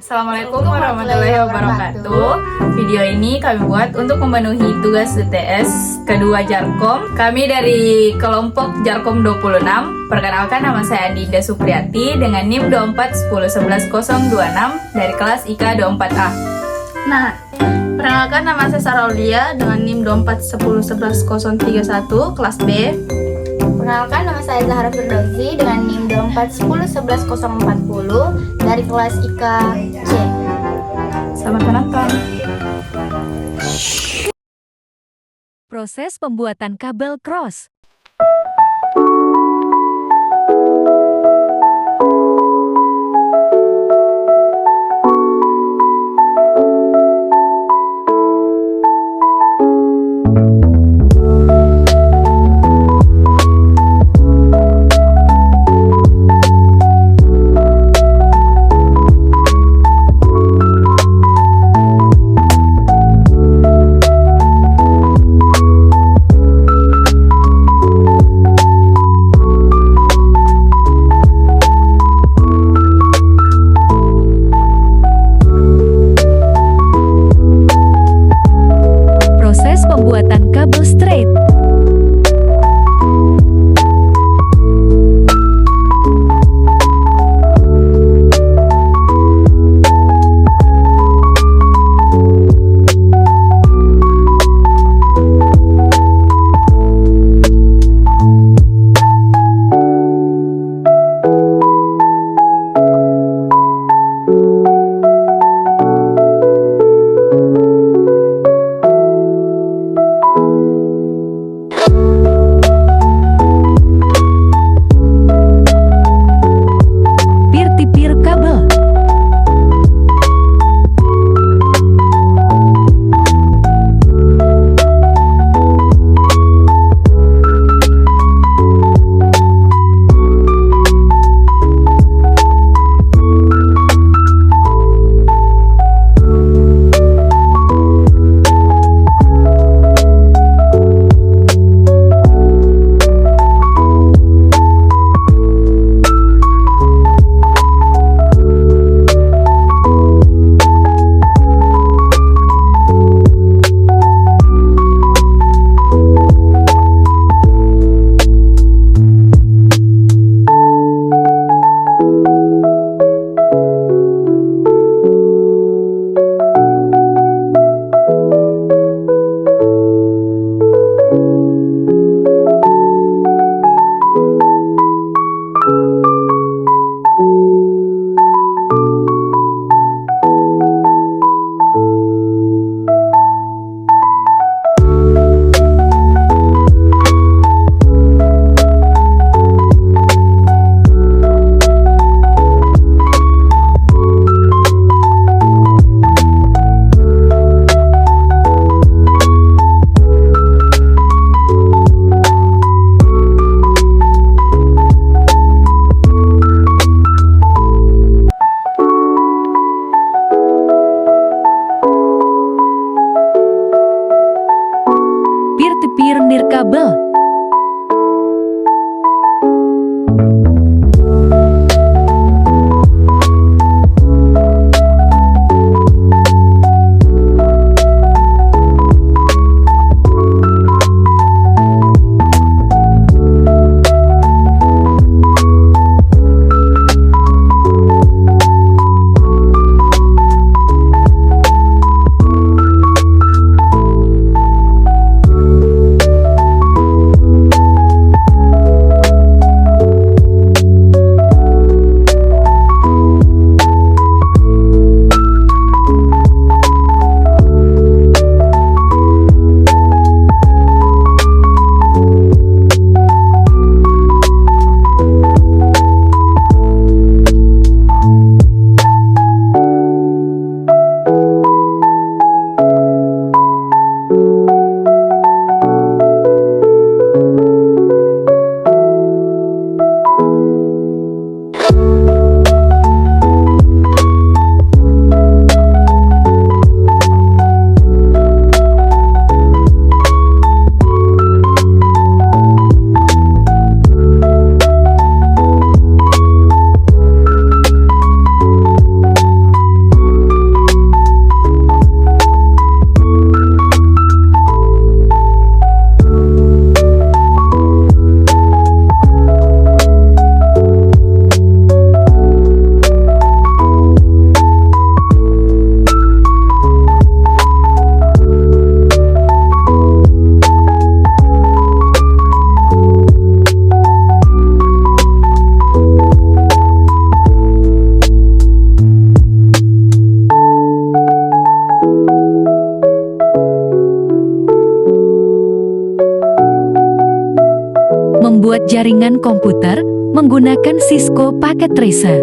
Assalamualaikum warahmatullahi wabarakatuh. Video ini kami buat untuk memenuhi tugas UTS kedua Jarkom. Kami dari kelompok Jarkom 26. Perkenalkan, nama saya Dinda Supriyati dengan NIM 241111026 dari kelas IK 24A. Nah, perkenalkan, nama saya Saraulia dengan NIM 241111031 kelas B. Perkenalkan, nama saya Zahra Firdausi dengan NIM 2411040 dari kelas IK C. Selamat menonton. Proses pembuatan kabel cross. Proses pembuatan kabel straight. Peer-to-peer kabel. Peer-to-peer nirkabel. jaringan komputer menggunakan Cisco Packet Tracer.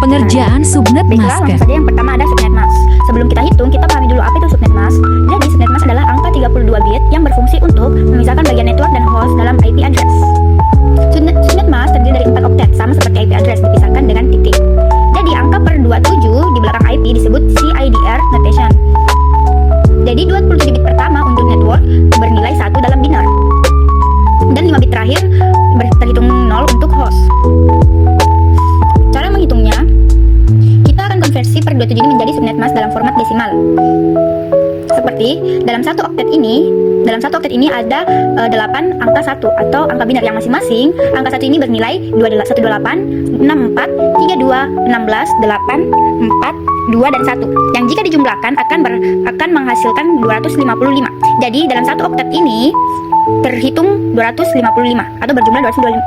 Pengerjaan subnet Baiklah, masker. langsung saja yang pertama ada subnet mask. Sebelum kita hitung, kita pahami dulu apa itu subnet mask. Jadi, subnet mask adalah angka 32 bit yang berfungsi untuk memisahkan bagian network dan host dalam IP address. Subnet mask terdiri dari 4 oktet, sama seperti IP address dipisahkan dengan titik. Jadi, angka per 27 di belakang IP disebut CIDR notation. Jadi, 27 bit pertama untuk network bernilai 1 dalam biner. Dan 5 bit terakhir terhitung 0 untuk host. Cara menghitungnya, kita akan konversi per 27 ini menjadi subnet mask dalam format desimal. Seperti dalam satu oktet ini ada 8 angka 1 atau angka biner yang masing-masing. Angka 1 ini bernilai 128, 64, 32, 16, 8, 4, 2 dan 1. Yang jika dijumlahkan akan menghasilkan 255. Jadi dalam satu oktet ini terhitung 255 atau berjumlah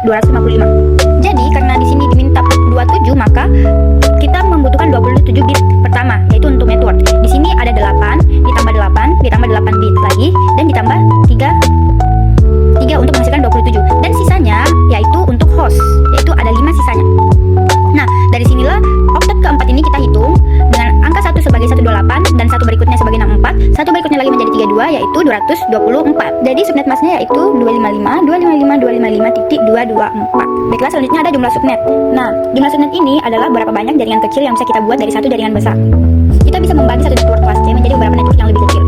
255. Jadi karena di sini diminta 27, maka kita membutuhkan 27 bit pertama, yaitu untuk network. Di sini ada 8 ditambah 8 bit lagi dan ditambah 3 untuk menghasilkan 27. Dan sisanya yaitu untuk host, yaitu ada 5 sisanya. Nah, dari sinilah oktet keempat ini kita hitung dengan angka 1 sebagai 128 dan satu berikutnya sebagai 64, satu berikutnya lagi menjadi 32 yaitu 224. Jadi subnet masknya yaitu 255.255.224. Baiklah, selanjutnya ada jumlah subnet. Nah, jumlah subnet ini adalah berapa banyak jaringan kecil yang bisa kita buat dari satu jaringan besar. Kita bisa membagi satu network kelas C menjadi beberapa network yang lebih kecil.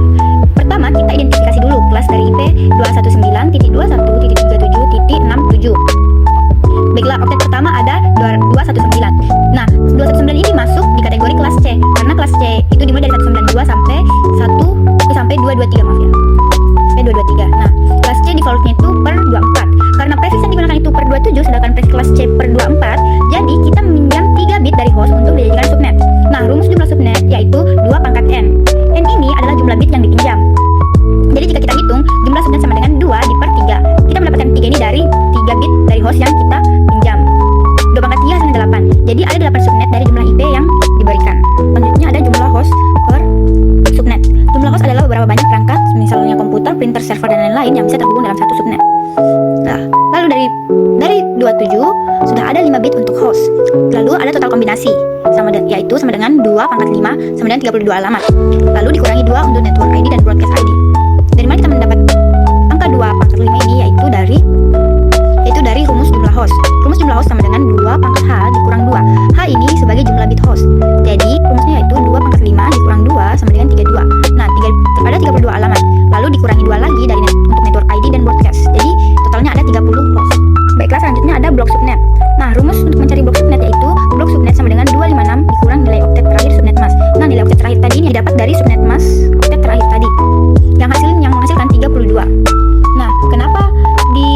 Pertama, kita identifikasi dulu kelas dari IP 219.21.37.67. Baiklah, oktet pertama ada 219. Nah, 219 ini masuk di kategori kelas C karena kelas C itu dimulai dari 192 sampai 223, maaf ya. Sampai 223. Nah, kelas C defaultnya itu per 24. Karena prefix yang digunakan itu per 27 sedangkan prefix kelas C per 24, jadi kita meminjam 3 bit dari host untuk dijadikan subnet. Nah, rumus jumlah subnet yaitu 2 pangkat N. N ini adalah jumlah bit yang dipinjam. Jadi jika kita hitung, jumlah subnet sama dengan 2 di per 3. Kita mendapatkan 3 ini dari 3 bit dari host yang kita pinjam. 2 pangkat 3 hasilnya 8. Jadi ada 8 subnet dari jumlah IP yang diberikan. Selanjutnya ada jumlah host per subnet. Jumlah host adalah beberapa banyak perangkat, misalnya komputer, printer, server, dan lain-lain yang bisa terhubung dalam satu subnet. Nah, lalu dari 27 sudah ada 5 bit untuk host. Lalu ada total kombinasi yaitu sama dengan 2 pangkat 5 sama dengan 32 alamat. Lalu dikurangi 2 untuk network ID dan broadcast ID. Dari mana kita mendapat angka 2 pangkat 5 ini yaitu dari rumus jumlah host. Rumus jumlah host sama dengan 2 pangkat H dikurang 2. H ini sebagai jumlah bit host. Jadi rumusnya yaitu 2 pangkat 5 dikurang 2 sama dengan 32. Nah, pada 32 subnet. Nah, rumus untuk mencari blok subnet yaitu blok subnet sama dengan 256 dikurang nilai oktet terakhir subnet mask. Nah, nilai oktet terakhir tadi ini didapat dari subnet mask oktet terakhir tadi yang menghasilkan 32. Nah, kenapa di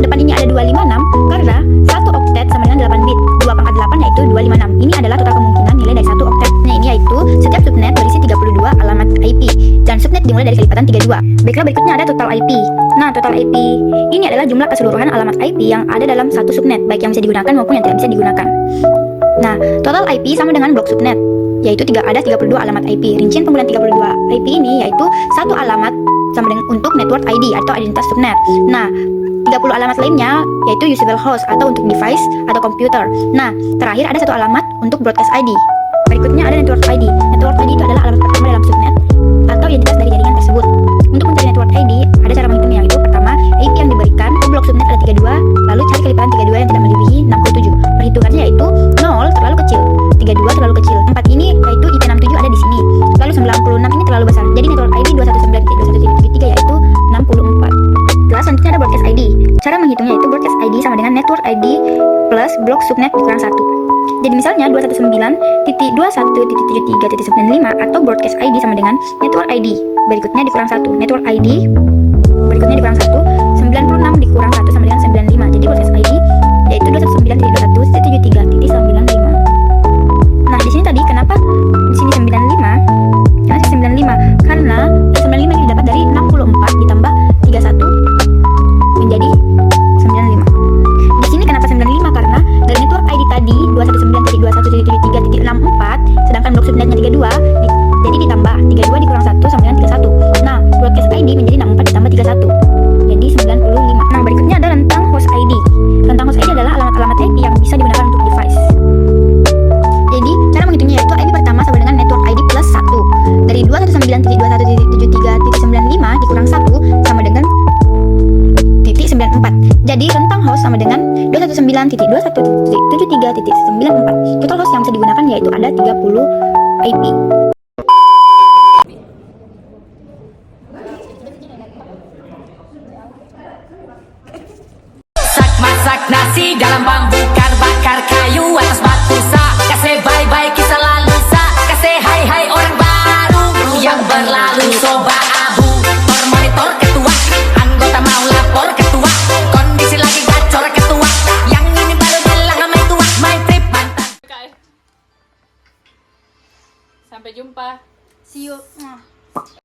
depan ini ada 256? Karena satu oktet sama dengan 8 bit. 2 pangkat 8 yaitu 256. Ini adalah total kemungkinan nilai dari satu oktet. Nah, ini yaitu setiap subnet berisi 32 alamat IP dan subnet dimulai dari kelipatan 32. Baiklah, berikutnya ada total IP. Nah, total IP ini adalah jumlah keseluruhan alamat IP yang ada dalam satu subnet, baik yang bisa digunakan maupun yang tidak bisa digunakan. Nah, total IP sama dengan blok subnet, yaitu ada 32 alamat IP. Rincian penggunaan 32 IP ini yaitu satu alamat sama dengan untuk network ID atau identitas subnet. Nah, 30 alamat lainnya yaitu usable host atau untuk device atau komputer. Nah, terakhir ada satu alamat untuk broadcast ID. Berikutnya ada network ID. Network ID itu adalah alamat pertama dalam subnet atau identitas dari jaringan tersebut. Untuk mencari network ID, ada cara menghitungnya, yaitu pertama, IP yang diberikan ke blok subnet ada 32, lalu cari kelipatan 32 yang tidak melebihi 67. Perhitungannya yaitu 0 terlalu kecil, 32 terlalu kecil. 4 ini yaitu IP 67 ada di sini. Lalu 96 ini terlalu besar. Jadi network ID 219.21.73 yaitu 64. Setelah selanjutnya ada broadcast ID. Cara menghitungnya yaitu broadcast ID sama dengan network ID plus blok subnet dikurang 1. Jadi misalnya 219.21.73.95 atau broadcast ID sama dengan network ID berikutnya dikurang 1. Network ID berikutnya dikurang 1. 96 dikurang 1 sama dengan 95. Jadi broadcast ID yaitu 219.21.73.95. Nah, di sini tadi kenapa di sini 95? Kenapa 95? Karena 95 ini didapat dari 64 ditambah 31 menjadi 95. Di sini kenapa 95? Karena dari network ID tadi 219.21.73.64 sedangkan blok subnetnya 32 jadi ditambah 32 dikurang 1 sama dengan 31. Nah, broadcast ID menjadi 64 ditambah 31 jadi 95. Nah, berikutnya ada rentang host ID. Rentang host ID adalah alamat-alamat IP yang bisa digunakan untuk device. Jadi, cara menghitungnya yaitu IP pertama sama dengan network ID plus 1. Dari 219.21.73.95 dikurang 1 sama dengan 94. Jadi rentang host sama dengan 219.21.73.94. Total host yang bisa digunakan yaitu ada 30 IP. Masak nasi dalam bambu bakar kayu atas batu.